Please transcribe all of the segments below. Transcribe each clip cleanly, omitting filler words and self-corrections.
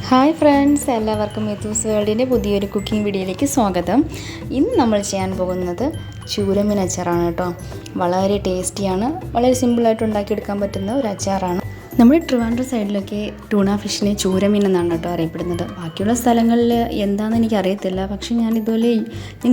Hi friends, എല്ലാവർക്കും മിഥൂസ് വേൾഡിൻ്റെ പുതിയൊരു cooking വീഡിയോയിലേക്ക് സ്വാഗതം. ഇന്ന് നമ്മൾ ചെയ്യാൻ പോകുന്നത് ചൂരമീൻ അച്ചാറാണ് കേട്ടോ. വളരെ ടേസ്റ്റിയാണ്, വളരെ സിമ്പിളായിട്ട് ഉണ്ടാക്കിയെടുക്കാൻ പറ്റുന്ന ഒരു അച്ചാറാണ്. നമ്മുടെ ട്രിവാൻഡ്രം സൈഡിലൊക്കെ ടൂണ ഫിഷിനെ ചൂരമീൻ എന്നാണ് കേട്ടോ അറിയപ്പെടുന്നത്. ബാക്കിയുള്ള സ്ഥലങ്ങളിൽ എന്താണെന്ന് എനിക്കറിയത്തില്ല. പക്ഷേ ഞാൻ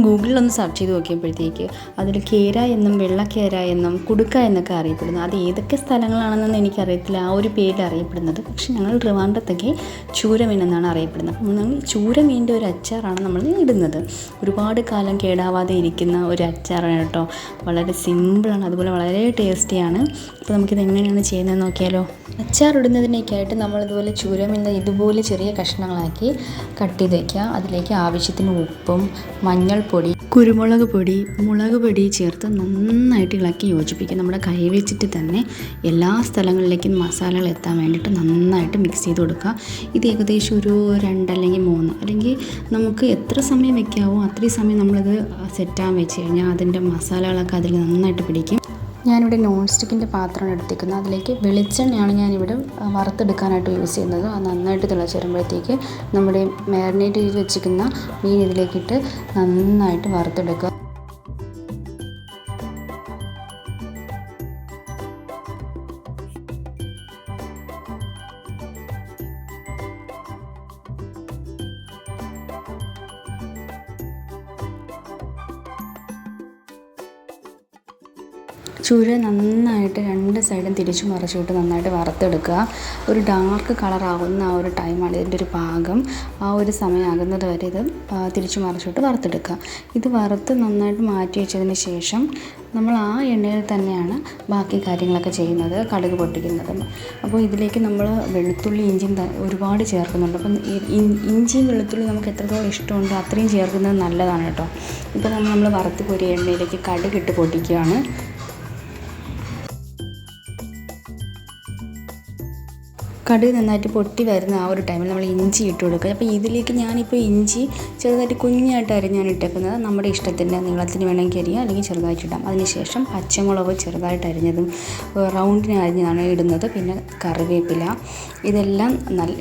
ഗൂഗിളിലൊന്ന് സെർച്ച് ചെയ്ത് നോക്കിയപ്പോഴത്തേക്ക് അതിൽ കേര എന്നും വെള്ളക്കേര എന്നും കുടുക്ക എന്നൊക്കെ അറിയപ്പെടുന്നു. അത് ഏതൊക്കെ സ്ഥലങ്ങളാണെന്നൊന്നും എനിക്കറിയത്തില്ല ആ ഒരു പേരിൽ അറിയപ്പെടുന്നത്. പക്ഷേ ഞങ്ങൾ ട്രിവാൻഡ്രത്തൊക്കെ ചൂരമീൻ എന്നാണ് അറിയപ്പെടുന്നത്. അപ്പം നമ്മൾ ചൂരമീൻ്റെ ഒരു അച്ചാറാണ് നമ്മൾ ഇടുന്നത്. ഒരുപാട് കാലം കേടാവാതെ ഇരിക്കുന്ന ഒരു അച്ചാറാണ് കേട്ടോ. വളരെ സിമ്പിളാണ്, അതുപോലെ വളരെ ടേസ്റ്റിയാണ്. അപ്പോൾ നമുക്കിത് എങ്ങനെയാണ് ചെയ്യുന്നത് നോക്കിയാലോ. അച്ചാർ ഇടുന്നതിനൊക്കെയായിട്ട് നമ്മളിതുപോലെ ചൂരമീൻ ഇതുപോലെ ചെറിയ കഷ്ണങ്ങളാക്കി കട്ട് ചെയ്ത് വയ്ക്കുക. അതിലേക്ക് ആവശ്യത്തിന് ഉപ്പും മഞ്ഞൾപ്പൊടി, കുരുമുളക് പൊടി, മുളക് പൊടി ചേർത്ത് നന്നായിട്ട് ഇളക്കി യോജിപ്പിക്കുക. നമ്മുടെ കൈ വെച്ചിട്ട് തന്നെ എല്ലാ സ്ഥലങ്ങളിലേക്കും മസാലകൾ എത്താൻ വേണ്ടിയിട്ട് നന്നായിട്ട് മിക്സ് ചെയ്ത് കൊടുക്കുക. ഇത് ഏകദേശം ഒരു 2 അല്ലെങ്കിൽ 3 അല്ലെങ്കിൽ നമുക്ക് എത്ര സമയം വെക്കാവോ അത്രയും സമയം നമ്മളിത് സെറ്റാൻ വെച്ച് കഴിഞ്ഞാൽ അതിൻ്റെ മസാലകളൊക്കെ അതിൽ നന്നായിട്ട് പിടിക്കും. ഞാനിവിടെ നോൺ സ്റ്റിക്കിൻ്റെ പാത്രമാണ് എടുത്തിരിക്കുന്നത്. അതിലേക്ക് വെളിച്ചെണ്ണയാണ് ഞാനിവിടെ വറുത്തെടുക്കാനായിട്ട് യൂസ് ചെയ്യുന്നത്. അത് നന്നായിട്ട് തിളച്ച് വരുമ്പോഴത്തേക്ക് നമ്മുടെ മാരിനേറ്റ് ചെയ്ത് വെച്ചിരിക്കുന്ന മീൻ ഇതിലേക്കിട്ട് നന്നായിട്ട് വറുത്തെടുക്കുക. ചൂര നന്നായിട്ട് 2 സൈഡും തിരിച്ചു മറിച്ചിട്ട് നന്നായിട്ട് വറുത്തെടുക്കുക. ഒരു ഡാർക്ക് കളറാകുന്ന ആ ഒരു ടൈമാണ് ഇതിൻ്റെ ഒരു പാകം. ആ ഒരു സമയമാകുന്നത് വരെ ഇത് തിരിച്ചു മറിച്ചിട്ട് വറുത്തെടുക്കുക. ഇത് വറുത്ത് നന്നായിട്ട് മാറ്റി വെച്ചതിന് ശേഷം നമ്മൾ ആ എണ്ണയിൽ തന്നെയാണ് ബാക്കി കാര്യങ്ങളൊക്കെ ചെയ്യുന്നത്, കടുക് പൊട്ടിക്കുന്നത്. അപ്പോൾ ഇതിലേക്ക് നമ്മൾ വെളുത്തുള്ളി ഇഞ്ചിയും ഒരുപാട് ചേർക്കുന്നുണ്ട്. അപ്പം ഇഞ്ചിയും വെളുത്തുള്ളി നമുക്ക് എത്രത്തോളം ഇഷ്ടമുണ്ടോ അത്രയും ചേർക്കുന്നത് നല്ലതാണ് കേട്ടോ. ഇപ്പോൾ നമ്മൾ വറുത്ത് കോരിയ എണ്ണയിലേക്ക് കടുകിട്ട് പൊട്ടിക്കുകയാണ്. കടുക് നന്നായിട്ട് പൊട്ടി വരുന്ന ആ ഒരു ടൈമിൽ നമ്മൾ ഇഞ്ചി ഇട്ട് കൊടുക്കുക. അപ്പോൾ ഇതിലേക്ക് ഞാനിപ്പോൾ ഇഞ്ചി ചെറുതായിട്ട് കുഞ്ഞായിട്ട് അരിഞ്ഞാണ് ഇട്ടേക്കുന്നത്. നമ്മുടെ ഇഷ്ടത്തിൻ്റെ നീളത്തിന് വേണമെങ്കിൽ അരിയാം, അല്ലെങ്കിൽ ചെറുതായിട്ട് ഇടാം. അതിനുശേഷം പച്ചമുളക് ചെറുതായിട്ട് അരിഞ്ഞതും റൗണ്ടിന് അരിഞ്ഞതാണ് ഇടുന്നത്. പിന്നെ കറിവേപ്പില, ഇതെല്ലാം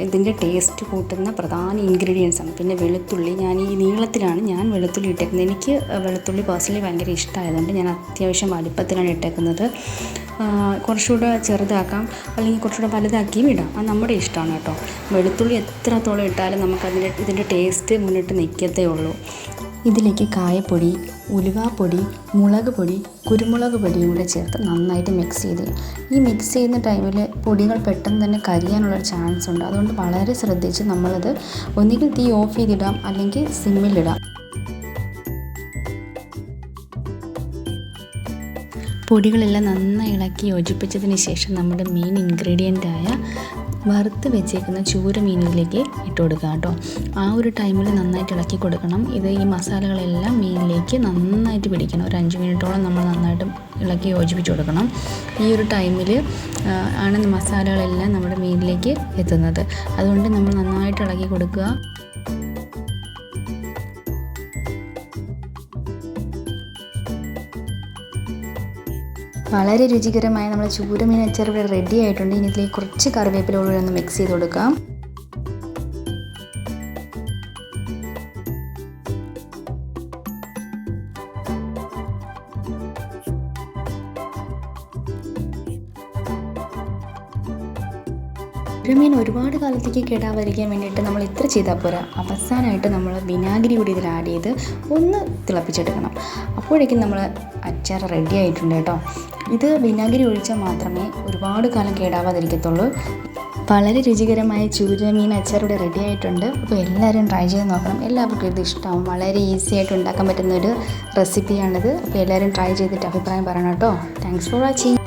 ഇതിൻ്റെ ടേസ്റ്റ് കൂട്ടുന്ന പ്രധാന ഇൻഗ്രീഡിയൻസ് ആണ്. പിന്നെ വെളുത്തുള്ളി, ഞാൻ ഈ നീളത്തിലാണ് ഞാൻ വെളുത്തുള്ളി ഇട്ടേക്കുന്നത്. എനിക്ക് വെളുത്തുള്ളി പേഴ്സണലി ഭയങ്കര ഇഷ്ടമായതുകൊണ്ട് ഞാൻ അത്യാവശ്യം വലിപ്പത്തിലാണ് ഇട്ടേക്കുന്നത്. കുറച്ചുകൂടെ ചെറുതാക്കാം അല്ലെങ്കിൽ കുറച്ചുകൂടെ വലുതാക്കിയും ഇടാം, അത് നമ്മുടെ ഇഷ്ടമാണ് കേട്ടോ. വെളുത്തുള്ളി എത്രത്തോളം ഇട്ടാലും ഇതിൻ്റെ ടേസ്റ്റ് മുന്നിട്ട് നിൽക്കത്തേ ഉള്ളൂ. ഇതിലേക്ക് കായപ്പൊടി, ഉലുവാപ്പൊടി, മുളക് പൊടി, കുരുമുളക് പൊടിയും കൂടെ ചേർത്ത് നന്നായിട്ട് മിക്സ് ചെയ്ത്. ഈ മിക്സ് ചെയ്യുന്ന ടൈമിൽ പൊടികൾ പെട്ടെന്ന് തന്നെ കരിയാനുള്ളൊരു ചാൻസ് ഉണ്ട്. അതുകൊണ്ട് വളരെ ശ്രദ്ധിച്ച് നമ്മളത് ഒന്നുകിൽ തീ ഓഫ് ചെയ്തിടാം അല്ലെങ്കിൽ സിമ്മിലിടാം. പൊടികളെല്ലാം നന്നായി ഇളക്കി യോജിപ്പിച്ചതിന് ശേഷം നമ്മുടെ മെയിൻ ഇൻഗ്രീഡിയൻ്റായ വറുത്ത് വെച്ചേക്കുന്ന ചൂരമീനിലേക്ക് ഇട്ട് കൊടുക്കുക കേട്ടോ. ആ ഒരു ടൈമിൽ നന്നായിട്ട് ഇളക്കി കൊടുക്കണം. ഈ മസാലകളെല്ലാം മീനിലേക്ക് നന്നായിട്ട് പിടിക്കണം. ഒരു 5 മിനിറ്റോളം നമ്മൾ നന്നായിട്ട് ഇളക്കി യോജിപ്പിച്ച് കൊടുക്കണം. ഈ ഒരു ടൈമിൽ ആണ് മസാലകളെല്ലാം നമ്മുടെ മീനിലേക്ക് എത്തുന്നത്. അതുകൊണ്ട് നമ്മൾ നന്നായിട്ട് ഇളക്കി കൊടുക്കുക. വളരെ രുചികരമായ നമ്മുടെ ചൂരമീൻ അച്ചാർ ഇവിടെ റെഡി ആയിട്ടുണ്ട്. ഇനി ഇതിലേക്ക് കുറച്ച് കറിവേപ്പില കൂടി ഒന്ന് മിക്സ് ചെയ്ത് കൊടുക്കാം. ചൂരമീൻ ഒരുപാട് കാലത്തേക്ക് കേടാവാതിരിക്കാൻ വേണ്ടിയിട്ട് നമ്മൾ ഇത്ര ചെയ്താൽ പോരാ. അവസാനമായിട്ട് നമ്മൾ വിനാഗിരി കൂടി ഇതിൽ ആഡ് ചെയ്ത് ഒന്ന് തിളപ്പിച്ചെടുക്കണം. അപ്പോഴേക്കും നമ്മൾ അച്ചാർ റെഡി ആയിട്ടുണ്ട് കേട്ടോ. ഇത് വിനാഗിരി ഒഴിച്ചാൽ മാത്രമേ ഒരുപാട് കാലം കേടാവാതിരിക്കത്തുള്ളൂ. വളരെ രുചികരമായ ചൂരമീൻ അച്ചാർ ഇവിടെ റെഡി ആയിട്ടുണ്ട്. അപ്പോൾ എല്ലാവരും ട്രൈ ചെയ്ത് നോക്കണം. എല്ലാവർക്കും ഇത് ഇഷ്ടമാവും. വളരെ ഈസി ആയിട്ട് ഉണ്ടാക്കാൻ പറ്റുന്നൊരു റെസിപ്പിയാണിത്. അപ്പോൾ എല്ലാവരും ട്രൈ ചെയ്തിട്ട് അഭിപ്രായം പറയണം കേട്ടോ. Thanks for watching.